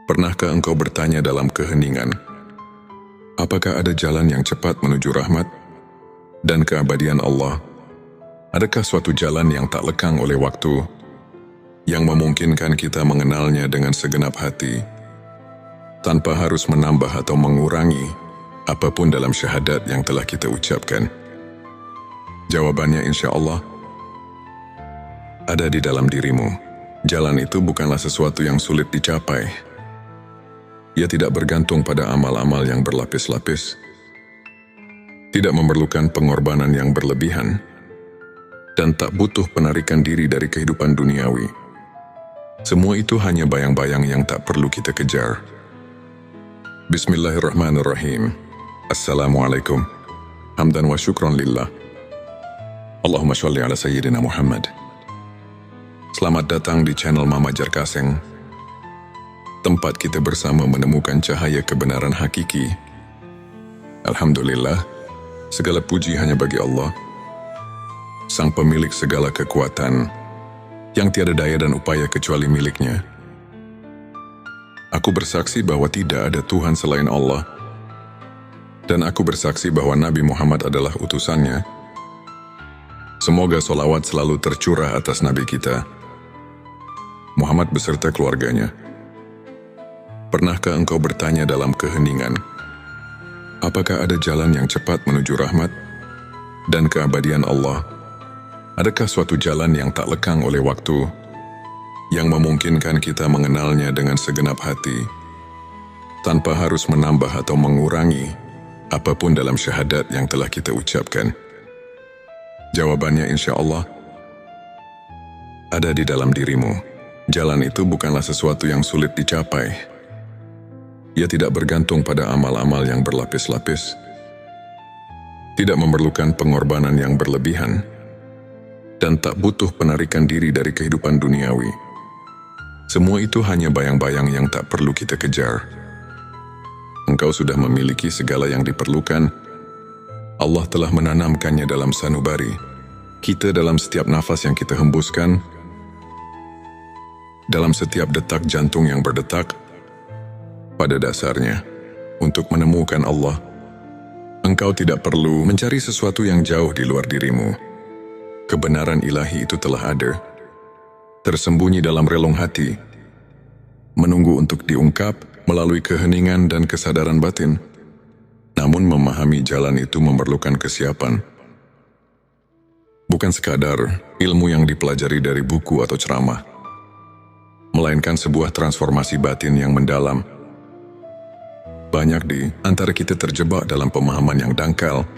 Pernahkah engkau bertanya dalam keheningan, apakah ada jalan yang cepat menuju rahmat dan keabadian Allah? Adakah suatu jalan yang tak lekang oleh waktu, yang memungkinkan kita mengenalnya dengan segenap hati, tanpa harus menambah atau mengurangi apapun dalam syahadat yang telah kita ucapkan? Jawabannya insya Allah ada di dalam dirimu. Jalan itu bukanlah sesuatu yang sulit dicapai. Ia tidak bergantung pada amal-amal yang berlapis-lapis, tidak memerlukan pengorbanan yang berlebihan, dan tak butuh penarikan diri dari kehidupan duniawi. Semua itu hanya bayang-bayang yang tak perlu kita kejar. Bismillahirrahmanirrahim. Assalamualaikum. Hamdan wa syukran lillah. Allahumma sholli ala Sayyidina Muhammad. Selamat datang di channel Mama Jarkaseng, tempat kita bersama menemukan cahaya kebenaran hakiki. Alhamdulillah, segala puji hanya bagi Allah, Sang pemilik segala kekuatan, yang tiada daya dan upaya kecuali miliknya. Aku bersaksi bahwa tidak ada Tuhan selain Allah, dan aku bersaksi bahwa Nabi Muhammad adalah utusannya. Semoga solawat selalu tercurah atas Nabi kita, Muhammad beserta keluarganya. Pernahkah engkau bertanya dalam keheningan, apakah ada jalan yang cepat menuju rahmat dan keabadian Allah? Adakah suatu jalan yang tak lekang oleh waktu, yang memungkinkan kita mengenalnya dengan segenap hati, tanpa harus menambah atau mengurangi apapun dalam syahadat yang telah kita ucapkan? Jawabannya insya Allah ada di dalam dirimu. Jalan itu bukanlah sesuatu yang sulit dicapai. Ia tidak bergantung pada amal-amal yang berlapis-lapis, tidak memerlukan pengorbanan yang berlebihan, dan tak butuh penarikan diri dari kehidupan duniawi. Semua itu hanya bayang-bayang yang tak perlu kita kejar. Engkau sudah memiliki segala yang diperlukan. Allah telah menanamkannya dalam sanubari kita, dalam setiap nafas yang kita hembuskan, dalam setiap detak jantung yang berdetak. Pada dasarnya, untuk menemukan Allah, engkau tidak perlu mencari sesuatu yang jauh di luar dirimu. Kebenaran ilahi itu telah ada, tersembunyi dalam relung hati, menunggu untuk diungkap melalui keheningan dan kesadaran batin. Namun memahami jalan itu memerlukan kesiapan. Bukan sekadar ilmu yang dipelajari dari buku atau ceramah, melainkan sebuah transformasi batin yang mendalam. Banyak di antara kita terjebak dalam pemahaman yang dangkal,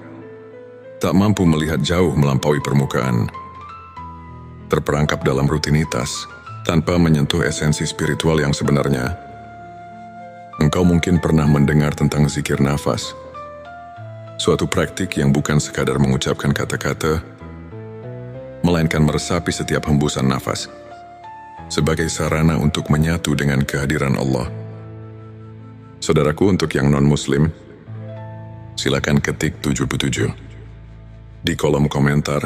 tak mampu melihat jauh melampaui permukaan, terperangkap dalam rutinitas, tanpa menyentuh esensi spiritual yang sebenarnya. Engkau mungkin pernah mendengar tentang zikir nafas, suatu praktik yang bukan sekadar mengucapkan kata-kata, melainkan meresapi setiap hembusan nafas, sebagai sarana untuk menyatu dengan kehadiran Allah. Saudaraku, untuk yang non-muslim, silakan ketik 77 di kolom komentar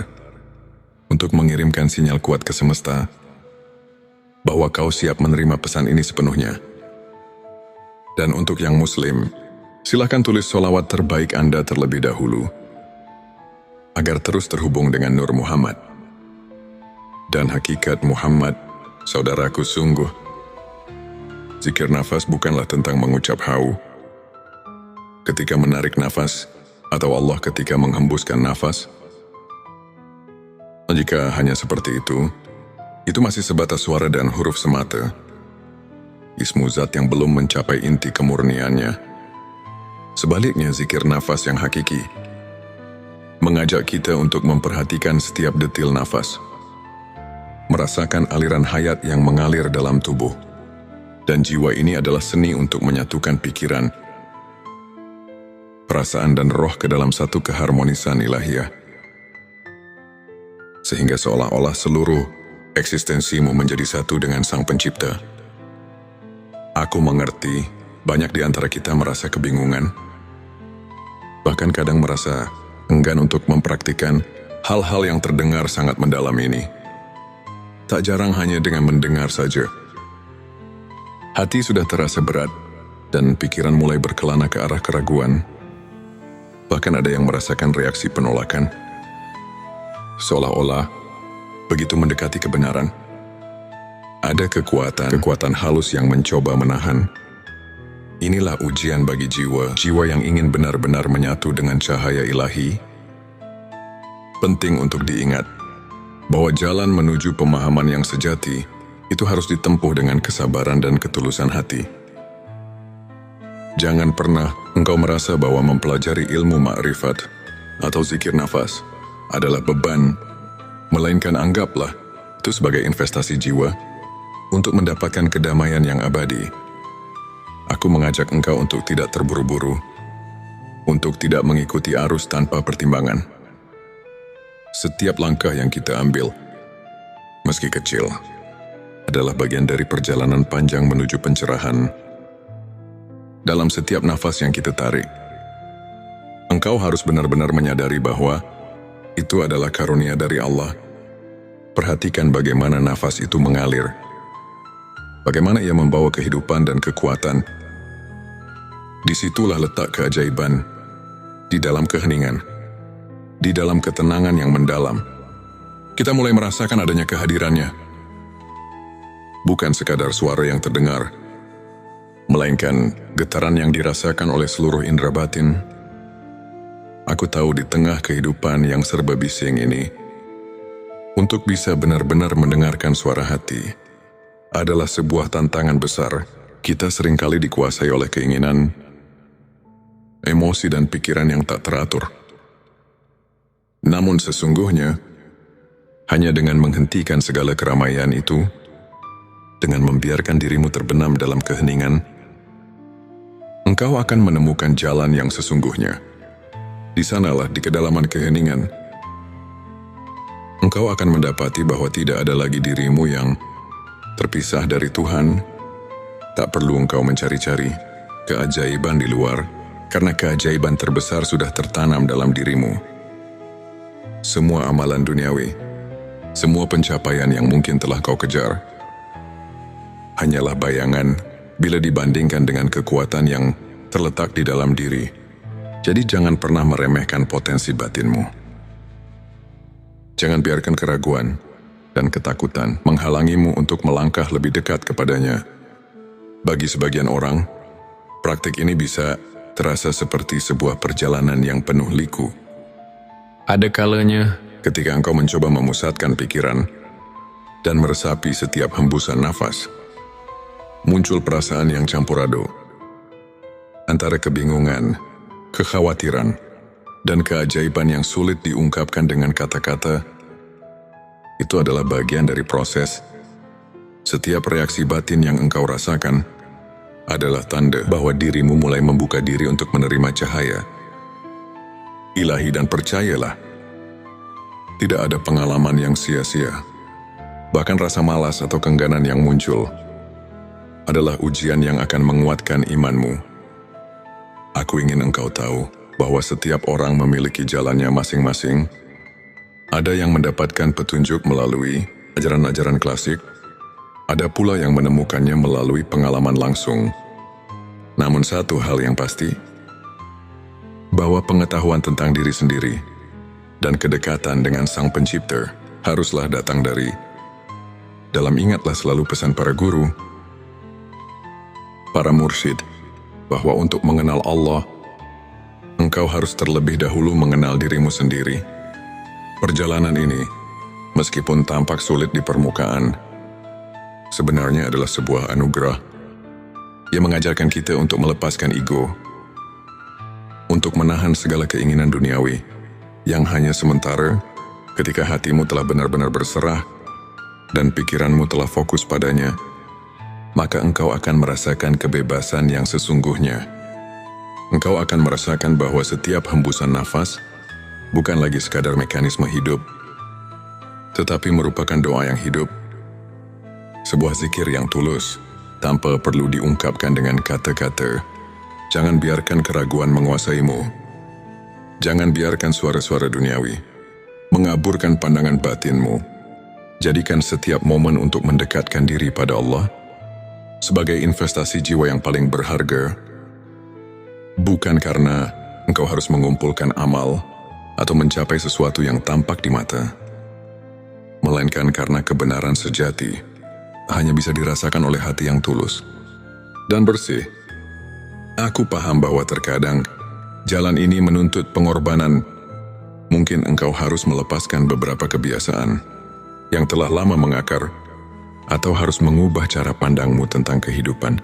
untuk mengirimkan sinyal kuat ke semesta bahwa kau siap menerima pesan ini sepenuhnya. Dan untuk yang muslim, silakan tulis sholawat terbaik Anda terlebih dahulu, agar terus terhubung dengan Nur Muhammad dan hakikat Muhammad. Saudaraku, sungguh zikir nafas bukanlah tentang mengucap hau ketika menarik nafas, atau Allah ketika menghembuskan nafas. Jika hanya seperti itu masih sebatas suara dan huruf semata, ismu zat yang belum mencapai inti kemurniannya. Sebaliknya, zikir nafas yang hakiki mengajak kita untuk memperhatikan setiap detil nafas, merasakan aliran hayat yang mengalir dalam tubuh. Dan jiwa ini adalah seni untuk menyatukan pikiran, perasaan dan roh ke dalam satu keharmonisan ilahiyah, sehingga seolah-olah seluruh eksistensimu menjadi satu dengan Sang Pencipta. Aku mengerti, banyak di antara kita merasa kebingungan, bahkan kadang merasa enggan untuk mempraktikkan hal-hal yang terdengar sangat mendalam ini. Tak jarang hanya dengan mendengar saja, Hati sudah terasa berat, dan pikiran mulai berkelana ke arah keraguan. Bahkan ada yang merasakan reaksi penolakan. Seolah-olah, begitu mendekati kebenaran, ada kekuatan halus yang mencoba menahan. Inilah ujian bagi jiwa yang ingin benar-benar menyatu dengan cahaya ilahi. Penting untuk diingat bahwa jalan menuju pemahaman yang sejati itu harus ditempuh dengan kesabaran dan ketulusan hati. Jangan pernah engkau merasa bahwa mempelajari ilmu ma'rifat atau zikir nafas adalah beban, melainkan anggaplah itu sebagai investasi jiwa untuk mendapatkan kedamaian yang abadi. Aku mengajak engkau untuk tidak terburu-buru, untuk tidak mengikuti arus tanpa pertimbangan. Setiap langkah yang kita ambil, meski kecil, adalah bagian dari perjalanan panjang menuju pencerahan. Dalam setiap nafas yang kita tarik, engkau harus benar-benar menyadari bahwa itu adalah karunia dari Allah. Perhatikan bagaimana nafas itu mengalir, bagaimana ia membawa kehidupan dan kekuatan. Disitulah letak keajaiban, di dalam keheningan, di dalam ketenangan yang mendalam. Kita mulai merasakan adanya kehadirannya. Bukan sekadar suara yang terdengar, melainkan getaran yang dirasakan oleh seluruh indera batin. Aku tahu di tengah kehidupan yang serba bising ini, untuk bisa benar-benar mendengarkan suara hati adalah sebuah tantangan besar. Kita seringkali dikuasai oleh keinginan, emosi dan pikiran yang tak teratur. Namun sesungguhnya, hanya dengan menghentikan segala keramaian itu, dengan membiarkan dirimu terbenam dalam keheningan, engkau akan menemukan jalan yang sesungguhnya. Di sanalah, di kedalaman keheningan, engkau akan mendapati bahwa tidak ada lagi dirimu yang terpisah dari Tuhan. Tak perlu engkau mencari-cari keajaiban di luar, karena keajaiban terbesar sudah tertanam dalam dirimu. Semua amalan duniawi, semua pencapaian yang mungkin telah kau kejar, hanyalah bayangan bila dibandingkan dengan kekuatan yang terletak di dalam diri. Jadi jangan pernah meremehkan potensi batinmu. Jangan biarkan keraguan dan ketakutan menghalangimu untuk melangkah lebih dekat kepadanya. Bagi sebagian orang, praktik ini bisa terasa seperti sebuah perjalanan yang penuh liku. Ada kalanya ketika engkau mencoba memusatkan pikiran dan meresapi setiap hembusan nafas, muncul perasaan yang campur aduk antara kebingungan, kekhawatiran, dan keajaiban yang sulit diungkapkan dengan kata-kata. Itu adalah bagian dari proses. Setiap reaksi batin yang engkau rasakan adalah tanda bahwa dirimu mulai membuka diri untuk menerima cahaya ilahi. Dan percayalah, tidak ada pengalaman yang sia-sia. Bahkan rasa malas atau keengganan yang muncul adalah ujian yang akan menguatkan imanmu. Aku ingin engkau tahu bahwa setiap orang memiliki jalannya masing-masing. Ada yang mendapatkan petunjuk melalui ajaran-ajaran klasik, ada pula yang menemukannya melalui pengalaman langsung. Namun satu hal yang pasti, bahwa pengetahuan tentang diri sendiri dan kedekatan dengan Sang Pencipta haruslah datang dari dalam. Ingatlah selalu pesan para guru, para mursyid, bahwa untuk mengenal Allah, engkau harus terlebih dahulu mengenal dirimu sendiri. Perjalanan ini, meskipun tampak sulit di permukaan, sebenarnya adalah sebuah anugerah yang mengajarkan kita untuk melepaskan ego, untuk menahan segala keinginan duniawi yang hanya sementara. Ketika hatimu telah benar-benar berserah dan pikiranmu telah fokus padanya, maka engkau akan merasakan kebebasan yang sesungguhnya. Engkau akan merasakan bahwa setiap hembusan nafas bukan lagi sekadar mekanisme hidup, tetapi merupakan doa yang hidup. Sebuah zikir yang tulus, tanpa perlu diungkapkan dengan kata-kata. Jangan biarkan keraguan menguasaimu. Jangan biarkan suara-suara duniawi mengaburkan pandangan batinmu. Jadikan setiap momen untuk mendekatkan diri pada Allah sebagai investasi jiwa yang paling berharga, bukan karena engkau harus mengumpulkan amal atau mencapai sesuatu yang tampak di mata, melainkan karena kebenaran sejati hanya bisa dirasakan oleh hati yang tulus dan bersih. Aku paham bahwa terkadang jalan ini menuntut pengorbanan. Mungkin engkau harus melepaskan beberapa kebiasaan yang telah lama mengakar, atau harus mengubah cara pandangmu tentang kehidupan.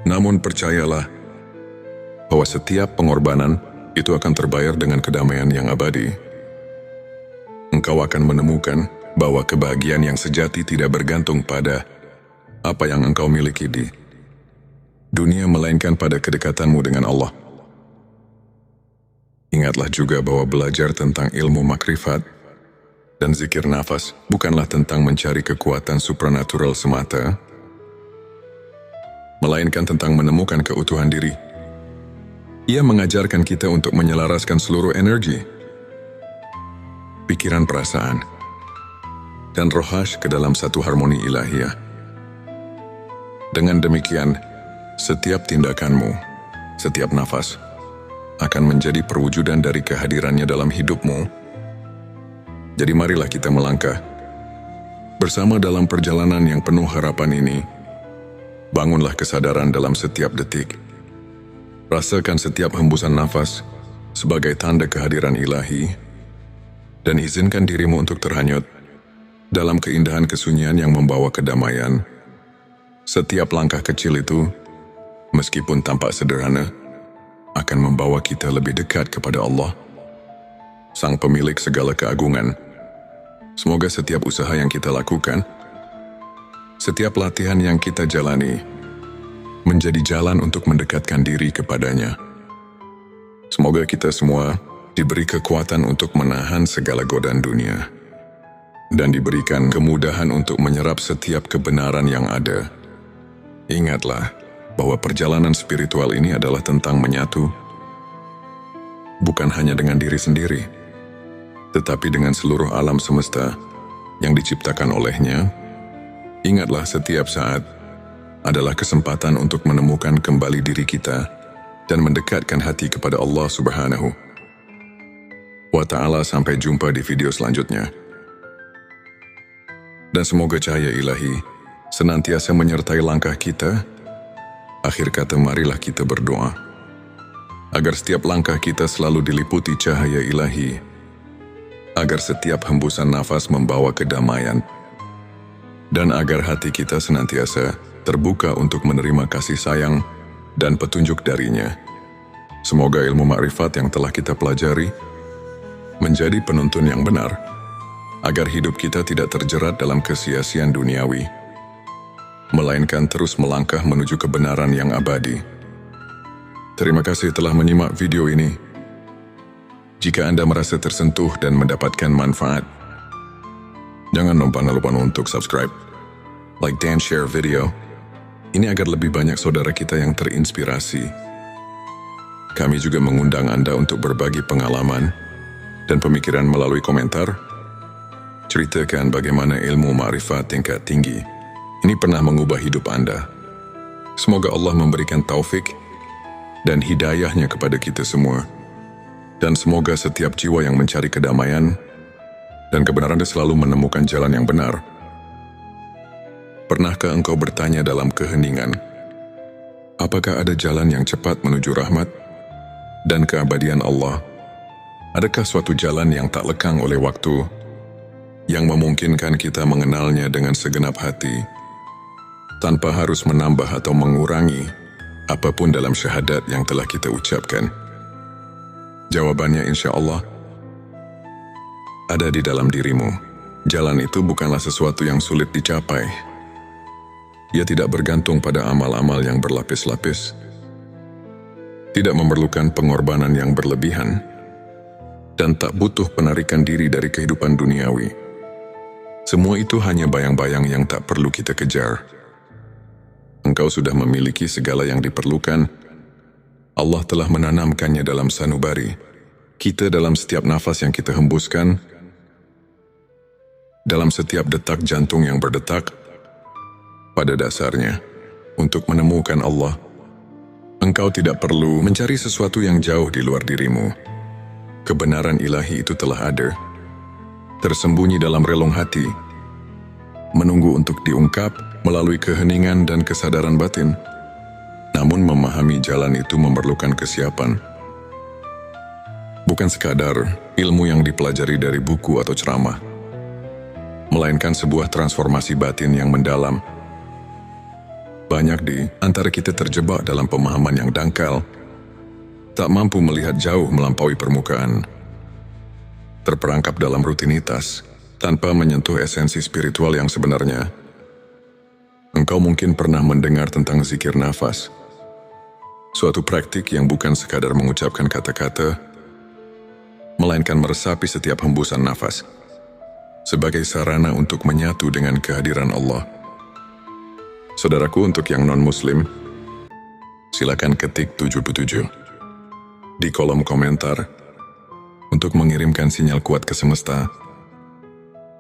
Namun percayalah bahwa setiap pengorbanan itu akan terbayar dengan kedamaian yang abadi. Engkau akan menemukan bahwa kebahagiaan yang sejati tidak bergantung pada apa yang engkau miliki di dunia, melainkan pada kedekatanmu dengan Allah. Ingatlah juga bahwa belajar tentang ilmu makrifat dan zikir nafas bukanlah tentang mencari kekuatan supranatural semata, melainkan tentang menemukan keutuhan diri. Ia mengajarkan kita untuk menyelaraskan seluruh energi, pikiran, perasaan, dan rohas ke dalam satu harmoni ilahiyah. Dengan demikian, setiap tindakanmu, setiap nafas, akan menjadi perwujudan dari kehadirannya dalam hidupmu. Jadi marilah kita melangkah bersama dalam perjalanan yang penuh harapan ini. Bangunlah kesadaran dalam setiap detik. Rasakan setiap hembusan nafas sebagai tanda kehadiran ilahi, dan izinkan dirimu untuk terhanyut dalam keindahan kesunyian yang membawa kedamaian. Setiap langkah kecil itu, meskipun tampak sederhana, akan membawa kita lebih dekat kepada Allah, Sang Pemilik segala keagungan. Semoga setiap usaha yang kita lakukan, setiap latihan yang kita jalani, menjadi jalan untuk mendekatkan diri kepadanya. Semoga kita semua diberi kekuatan untuk menahan segala godaan dunia, dan diberikan kemudahan untuk menyerap setiap kebenaran yang ada. Ingatlah bahwa perjalanan spiritual ini adalah tentang menyatu, bukan hanya dengan diri sendiri, tetapi dengan seluruh alam semesta yang diciptakan olehnya. Ingatlah setiap saat adalah kesempatan untuk menemukan kembali diri kita dan mendekatkan hati kepada Allah Subhanahu wa Ta'ala. Sampai jumpa di video selanjutnya. Dan semoga cahaya ilahi senantiasa menyertai langkah kita. Akhir kata, marilah kita berdoa agar setiap langkah kita selalu diliputi cahaya ilahi, agar setiap hembusan nafas membawa kedamaian, dan agar hati kita senantiasa terbuka untuk menerima kasih sayang dan petunjuk darinya. Semoga ilmu makrifat yang telah kita pelajari menjadi penuntun yang benar, agar hidup kita tidak terjerat dalam kesia-siaan duniawi, melainkan terus melangkah menuju kebenaran yang abadi. Terima kasih telah menyimak video ini. Jika Anda merasa tersentuh dan mendapatkan manfaat, jangan lupa untuk subscribe, like, dan share video ini agar lebih banyak saudara kita yang terinspirasi. Kami juga mengundang Anda untuk berbagi pengalaman dan pemikiran melalui komentar. Ceritakan bagaimana ilmu makrifat tingkat tinggi ini pernah mengubah hidup Anda. Semoga Allah memberikan taufik dan hidayahnya kepada kita semua. Dan semoga setiap jiwa yang mencari kedamaian dan kebenaran selalu menemukan jalan yang benar. Pernahkah engkau bertanya dalam keheningan, apakah ada jalan yang cepat menuju rahmat dan keabadian Allah? Adakah suatu jalan yang tak lekang oleh waktu, yang memungkinkan kita mengenalnya dengan segenap hati, tanpa harus menambah atau mengurangi apapun dalam syahadat yang telah kita ucapkan? Jawabannya insya Allah ada di dalam dirimu. Jalan itu bukanlah sesuatu yang sulit dicapai. Ia tidak bergantung pada amal-amal yang berlapis-lapis, tidak memerlukan pengorbanan yang berlebihan, dan tak butuh penarikan diri dari kehidupan duniawi. Semua itu hanya bayang-bayang yang tak perlu kita kejar. Engkau sudah memiliki segala yang diperlukan. Allah telah menanamkannya dalam sanubari kita, dalam setiap nafas yang kita hembuskan, dalam setiap detak jantung yang berdetak, Pada dasarnya, untuk menemukan Allah, engkau tidak perlu mencari sesuatu yang jauh di luar dirimu. Kebenaran ilahi itu telah ada, tersembunyi dalam relung hati, menunggu untuk diungkap melalui keheningan dan kesadaran batin. Namun memahami jalan itu memerlukan kesiapan. Bukan sekadar ilmu yang dipelajari dari buku atau ceramah, melainkan sebuah transformasi batin yang mendalam. Banyak di antara kita terjebak dalam pemahaman yang dangkal, tak mampu melihat jauh melampaui permukaan, terperangkap dalam rutinitas, tanpa menyentuh esensi spiritual yang sebenarnya. Engkau mungkin pernah mendengar tentang zikir nafas, suatu praktik yang bukan sekadar mengucapkan kata-kata, melainkan meresapi setiap hembusan nafas, sebagai sarana untuk menyatu dengan kehadiran Allah. Saudaraku, untuk yang non-muslim, silakan ketik 77 di kolom komentar untuk mengirimkan sinyal kuat ke semesta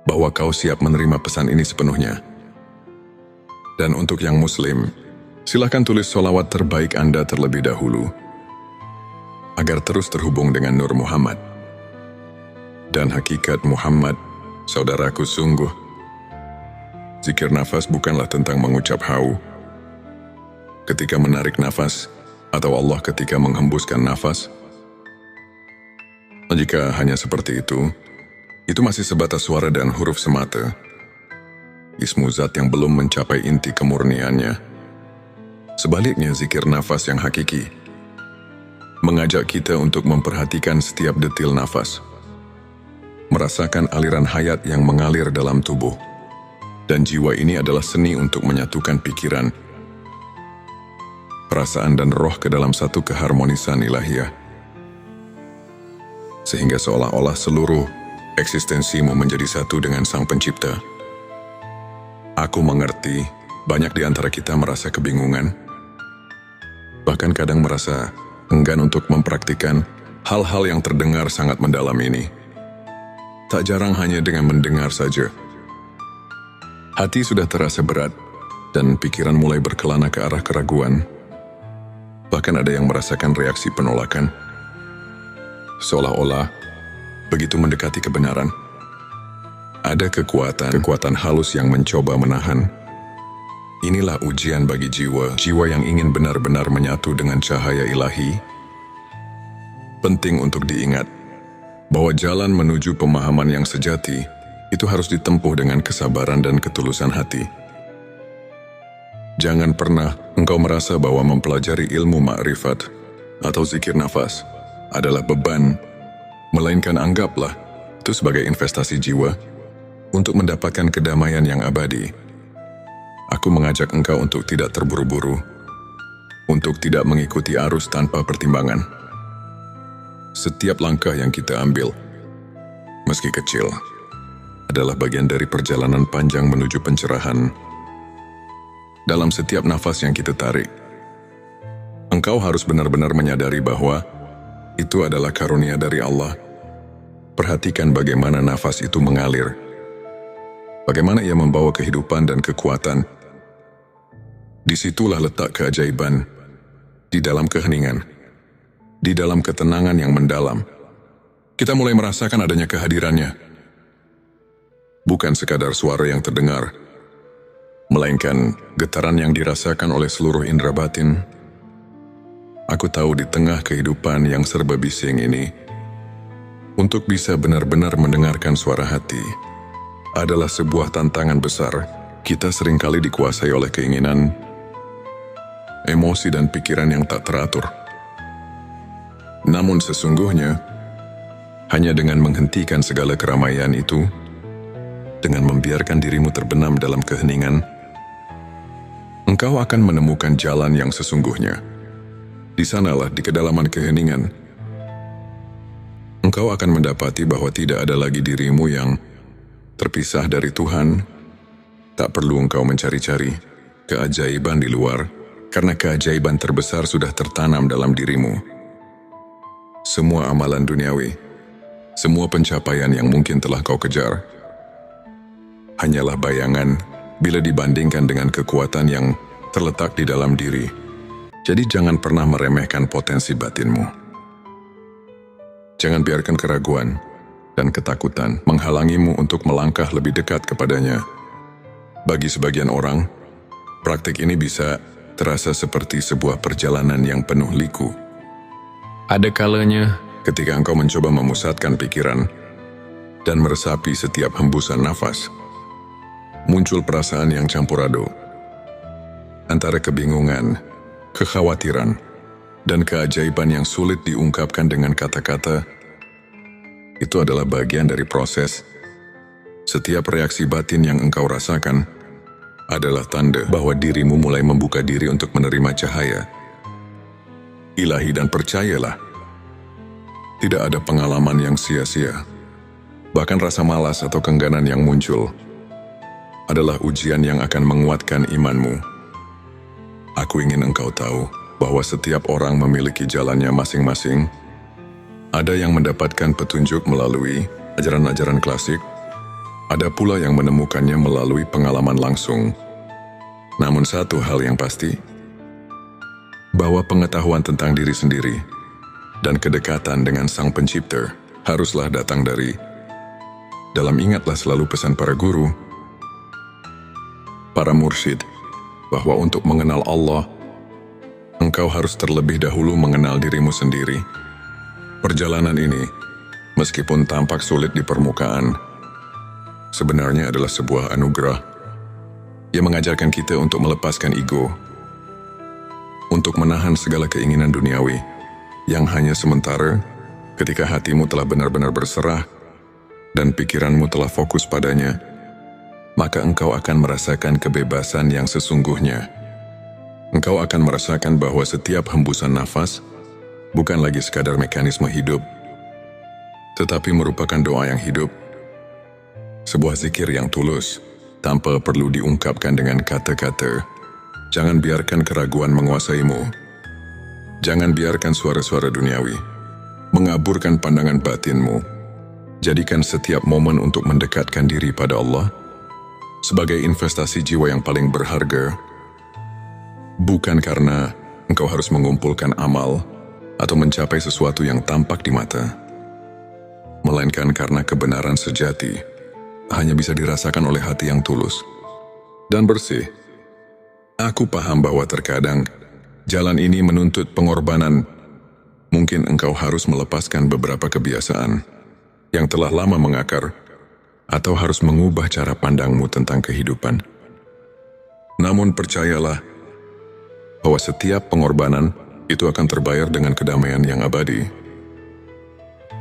bahwa kau siap menerima pesan ini sepenuhnya. Dan untuk yang muslim, silakan tulis sholawat terbaik Anda terlebih dahulu, agar terus terhubung dengan Nur Muhammad. Dan hakikat Muhammad, saudaraku, sungguh, zikir nafas bukanlah tentang mengucap hau ketika menarik nafas, atau Allah ketika menghembuskan nafas. Jika hanya seperti itu masih sebatas suara dan huruf semata. Ismu zat yang belum mencapai inti kemurniannya. Sebaliknya, zikir nafas yang hakiki mengajak kita untuk memperhatikan setiap detil nafas, merasakan aliran hayat yang mengalir dalam tubuh. Dan jiwa ini adalah seni untuk menyatukan pikiran, perasaan dan roh ke dalam satu keharmonisan ilahiyah, sehingga seolah-olah seluruh eksistensimu menjadi satu dengan Sang Pencipta. Aku mengerti, banyak di antara kita merasa kebingungan, bahkan kadang merasa enggan untuk mempraktikkan hal-hal yang terdengar sangat mendalam ini. Tak jarang hanya dengan mendengar saja, hati sudah terasa berat dan pikiran mulai berkelana ke arah keraguan. Bahkan ada yang merasakan reaksi penolakan, seolah-olah begitu mendekati kebenaran, ada kekuatan halus yang mencoba menahan. Inilah ujian bagi jiwa yang ingin benar-benar menyatu dengan cahaya ilahi. Penting untuk diingat bahwa jalan menuju pemahaman yang sejati itu harus ditempuh dengan kesabaran dan ketulusan hati. Jangan pernah engkau merasa bahwa mempelajari ilmu ma'rifat atau zikir nafas adalah beban, melainkan anggaplah itu sebagai investasi jiwa untuk mendapatkan kedamaian yang abadi. Aku mengajak engkau untuk tidak terburu-buru, untuk tidak mengikuti arus tanpa pertimbangan. Setiap langkah yang kita ambil, meski kecil, adalah bagian dari perjalanan panjang menuju pencerahan. Dalam setiap nafas yang kita tarik, engkau harus benar-benar menyadari bahwa itu adalah karunia dari Allah. Perhatikan bagaimana nafas itu mengalir, bagaimana ia membawa kehidupan dan kekuatan. Disitulah letak keajaiban, di dalam keheningan, di dalam ketenangan yang mendalam. Kita mulai merasakan adanya kehadirannya. Bukan sekadar suara yang terdengar, melainkan getaran yang dirasakan oleh seluruh indera batin. Aku tahu di tengah kehidupan yang serba bising ini, untuk bisa benar-benar mendengarkan suara hati adalah sebuah tantangan besar. Kita seringkali dikuasai oleh keinginan, emosi dan pikiran yang tak teratur. Namun sesungguhnya, hanya dengan menghentikan segala keramaian itu, dengan membiarkan dirimu terbenam dalam keheningan, engkau akan menemukan jalan yang sesungguhnya. Di sanalah, di kedalaman keheningan, engkau akan mendapati bahwa tidak ada lagi dirimu yang terpisah dari Tuhan. Tak perlu engkau mencari-cari keajaiban di luar, karena keajaiban terbesar sudah tertanam dalam dirimu. Semua amalan duniawi, semua pencapaian yang mungkin telah kau kejar, hanyalah bayangan bila dibandingkan dengan kekuatan yang terletak di dalam diri. Jadi jangan pernah meremehkan potensi batinmu. Jangan biarkan keraguan dan ketakutan menghalangimu untuk melangkah lebih dekat kepadanya. Bagi sebagian orang, praktik ini bisa terasa seperti sebuah perjalanan yang penuh liku. Ada kalanya ketika engkau mencoba memusatkan pikiran dan meresapi setiap hembusan nafas, muncul perasaan yang campur aduk antara kebingungan, kekhawatiran, dan keajaiban yang sulit diungkapkan dengan kata-kata. Itu adalah bagian dari proses. Setiap reaksi batin yang engkau rasakan adalah tanda bahwa dirimu mulai membuka diri untuk menerima cahaya ilahi, dan percayalah, tidak ada pengalaman yang sia-sia. Bahkan rasa malas atau keengganan yang muncul adalah ujian yang akan menguatkan imanmu. Aku ingin engkau tahu bahwa setiap orang memiliki jalannya masing-masing. Ada yang mendapatkan petunjuk melalui ajaran-ajaran klasik, ada pula yang menemukannya melalui pengalaman langsung. Namun satu hal yang pasti, bahwa pengetahuan tentang diri sendiri dan kedekatan dengan Sang Pencipta haruslah datang dari dalam. Ingatlah selalu pesan para guru, para mursyid, bahwa untuk mengenal Allah, engkau harus terlebih dahulu mengenal dirimu sendiri. Perjalanan ini, meskipun tampak sulit di permukaan, sebenarnya adalah sebuah anugerah yang mengajarkan kita untuk melepaskan ego, untuk menahan segala keinginan duniawi yang hanya sementara. Ketika hatimu telah benar-benar berserah dan pikiranmu telah fokus padanya, maka engkau akan merasakan kebebasan yang sesungguhnya. Engkau akan merasakan bahwa setiap hembusan nafas bukan lagi sekadar mekanisme hidup, tetapi merupakan doa yang hidup, sebuah zikir yang tulus, tanpa perlu diungkapkan dengan kata-kata. Jangan biarkan keraguan menguasaimu. Jangan biarkan suara-suara duniawi mengaburkan pandangan batinmu. Jadikan setiap momen untuk mendekatkan diri pada Allah sebagai investasi jiwa yang paling berharga. Bukan karena engkau harus mengumpulkan amal atau mencapai sesuatu yang tampak di mata, melainkan karena kebenaran sejati hanya bisa dirasakan oleh hati yang tulus dan bersih. Aku paham bahwa terkadang jalan ini menuntut pengorbanan. Mungkin engkau harus melepaskan beberapa kebiasaan yang telah lama mengakar, atau harus mengubah cara pandangmu tentang kehidupan. Namun percayalah bahwa setiap pengorbanan itu akan terbayar dengan kedamaian yang abadi.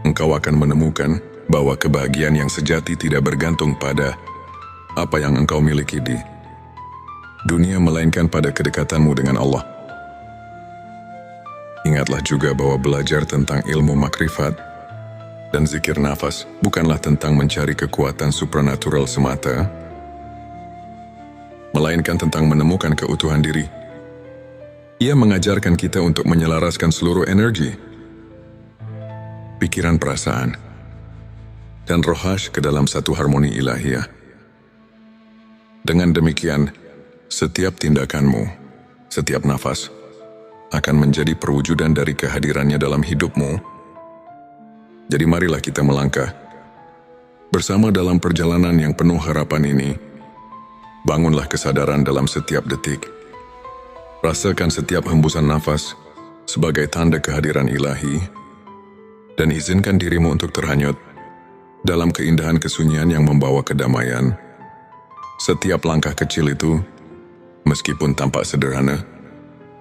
Engkau akan menemukan bahwa kebahagiaan yang sejati tidak bergantung pada apa yang engkau miliki di dunia, melainkan pada kedekatanmu dengan Allah. Ingatlah juga bahwa belajar tentang ilmu makrifat dan zikir nafas bukanlah tentang mencari kekuatan supranatural semata, melainkan tentang menemukan keutuhan diri. Ia mengajarkan kita untuk menyelaraskan seluruh energi, pikiran, perasaan, dan rohas ke dalam satu harmoni ilahiyah. Dengan demikian, setiap tindakanmu, setiap nafas, akan menjadi perwujudan dari kehadirannya dalam hidupmu. Jadi marilah kita melangkah bersama dalam perjalanan yang penuh harapan ini. Bangunlah kesadaran dalam setiap detik. Rasakan setiap hembusan nafas sebagai tanda kehadiran ilahi, dan izinkan dirimu untuk terhanyut dalam keindahan kesunyian yang membawa kedamaian. Setiap langkah kecil itu, meskipun tampak sederhana,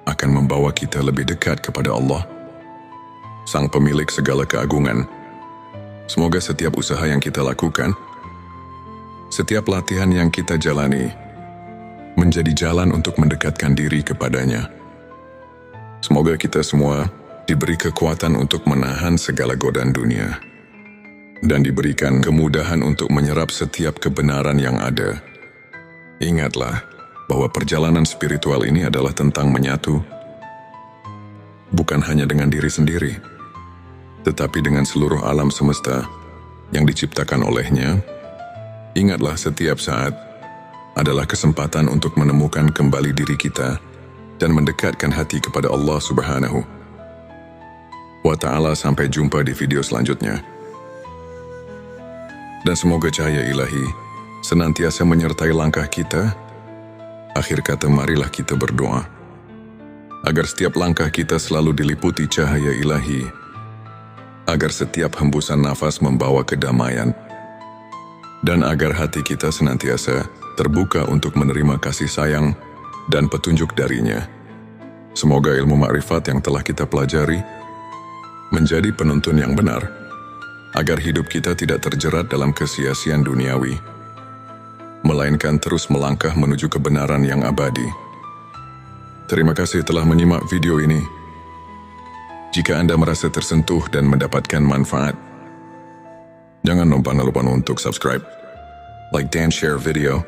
akan membawa kita lebih dekat kepada Allah, Sang Pemilik segala keagungan. Semoga setiap usaha yang kita lakukan, setiap latihan yang kita jalani, menjadi jalan untuk mendekatkan diri kepadanya. Semoga kita semua diberi kekuatan untuk menahan segala godaan dunia, dan diberikan kemudahan untuk menyerap setiap kebenaran yang ada. Ingatlah bahwa perjalanan spiritual ini adalah tentang menyatu, bukan hanya dengan diri sendiri, tetapi dengan seluruh alam semesta yang diciptakan olehnya. Ingatlah setiap saat adalah kesempatan untuk menemukan kembali diri kita dan mendekatkan hati kepada Allah Subhanahu wa Ta'ala. Sampai jumpa di video selanjutnya. Dan semoga cahaya ilahi senantiasa menyertai langkah kita. Akhir kata, marilah kita berdoa agar setiap langkah kita selalu diliputi cahaya ilahi, agar setiap hembusan nafas membawa kedamaian, dan agar hati kita senantiasa terbuka untuk menerima kasih sayang dan petunjuk darinya. Semoga ilmu makrifat yang telah kita pelajari menjadi penuntun yang benar, agar hidup kita tidak terjerat dalam kesia-siaan duniawi, melainkan terus melangkah menuju kebenaran yang abadi. Terima kasih telah menyimak video ini. Jika Anda merasa tersentuh dan mendapatkan manfaat, jangan lupa untuk subscribe, like dan share video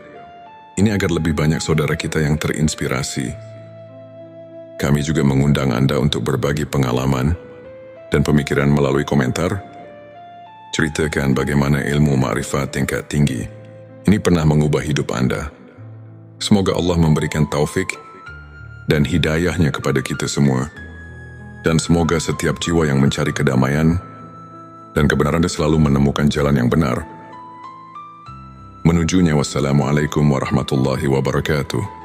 ini agar lebih banyak saudara kita yang terinspirasi. Kami juga mengundang Anda untuk berbagi pengalaman dan pemikiran melalui komentar. Ceritakan bagaimana ilmu makrifat tingkat tinggi ini pernah mengubah hidup Anda. Semoga Allah memberikan taufik dan hidayahnya kepada kita semua. Dan semoga setiap jiwa yang mencari kedamaian dan kebenaran selalu menemukan jalan yang benar menujunya. Wassalamualaikum warahmatullahi wabarakatuh.